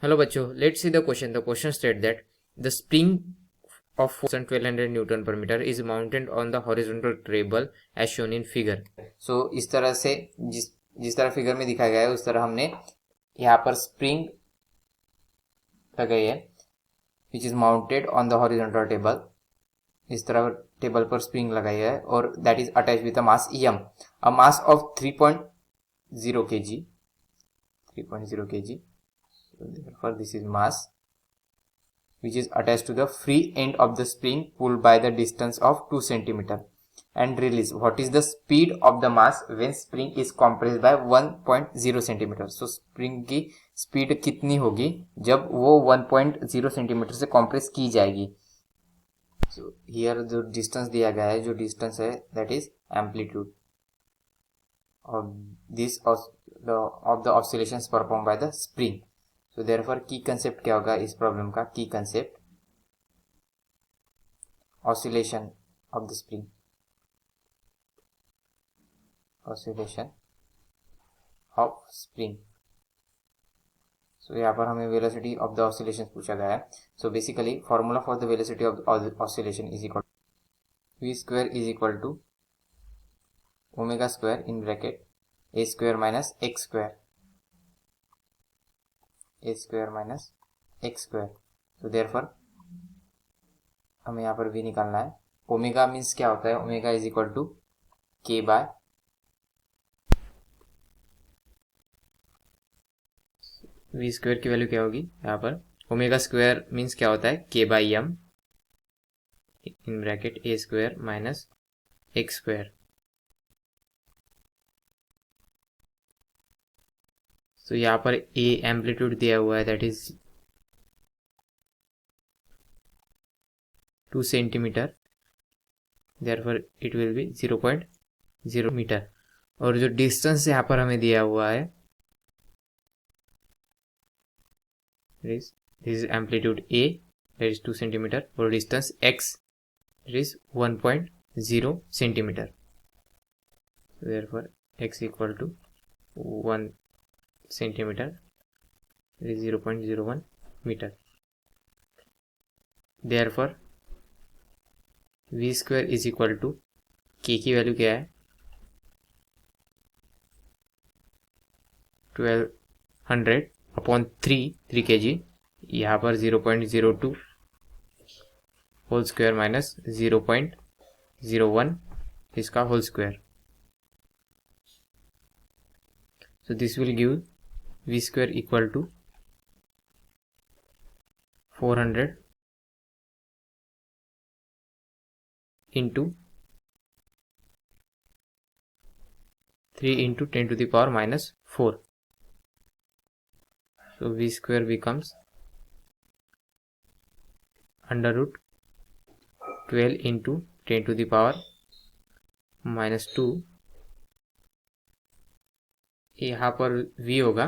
Hello बच्चों, let's see the question. The question states that the spring of force 1200 Newton per meter is mounted on the horizontal table as shown in figure. So इस तरह से जिस तरह figure में दिखाया गया है उस तरह हमने यहाँ पर स्प्रिंग लगाई है which is mounted on the horizontal table. इस तरह टेबल पर स्प्रिंग लगाई है और that is attached with a mass m, a mass of 3.0 kg. So therefore this is mass which is attached to the free end of the spring pulled by the distance of 2 cm and release. What is the speed of the mass when spring is compressed by 1.0 cm? So spring की speed कितनी होगी जब वो 1.0 cm से compress की जाएगी. So here जो distance दिया गया है, जो distance है that is amplitude of this of the oscillations performed by the spring. So therefore की concept क्या होगा इस problem का? की concept oscillation of the spring, oscillation of spring. So यहाँ पर हमें velocity of the oscillations पूछा गया है. So basically formula for the velocity of the oscillation is equal to v square is equal to omega square in bracket a square minus x square, a square minus x square. So therefore हमें यहाँ पर v निकालना है. Omega means क्या होता है? Omega is equal to k by v square की value क्या होगी यहाँ पर? ओमेगा स्क्वायर मीन्स क्या होता है? k by m in bracket a square minus x square. तो यहाँ पर a एम्पलीट्यूड दिया हुआ है that is 2 centimetre, therefore it will be 0.0 metre. और जो डिस्टेंस यहाँ पर हमें दिया हुआ है this is amplitude a that is 2 centimetre और distance x that is 1.0 centimetre. Therefore x equal to 1 centimetre that is 0.01 metre. Therefore v square is equal to k की वैल्यू क्या है? 1200 अपॉन 3 kg, यहाँ पर 0.02 होल स्क्वायर माइनस 0.01 इसका whole square. So this will give v square equal to 400 into 3 into 10 to the power minus 4. So v square becomes under root 12 into 10 to the power minus 2. यहाँ पर v होगा,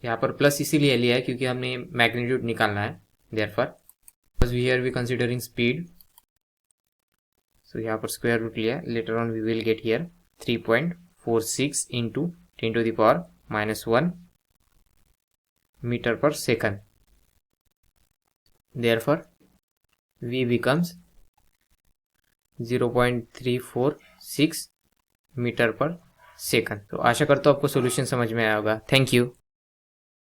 यहाँ पर plus इसीलिए लिया है क्योंकि हमने मैग्नीट्यूड निकालना है. Therefore because we are considering speed, so यहाँ पर स्क्वायर रूट लिया. Later on we will get here 3.46 into 10 to the power minus 1 meter per second. Therefore v becomes 0.346 metre पर सेकंड. तो आशा करता हूँ आपको सॉल्यूशन समझ में आया होगा. Thank you.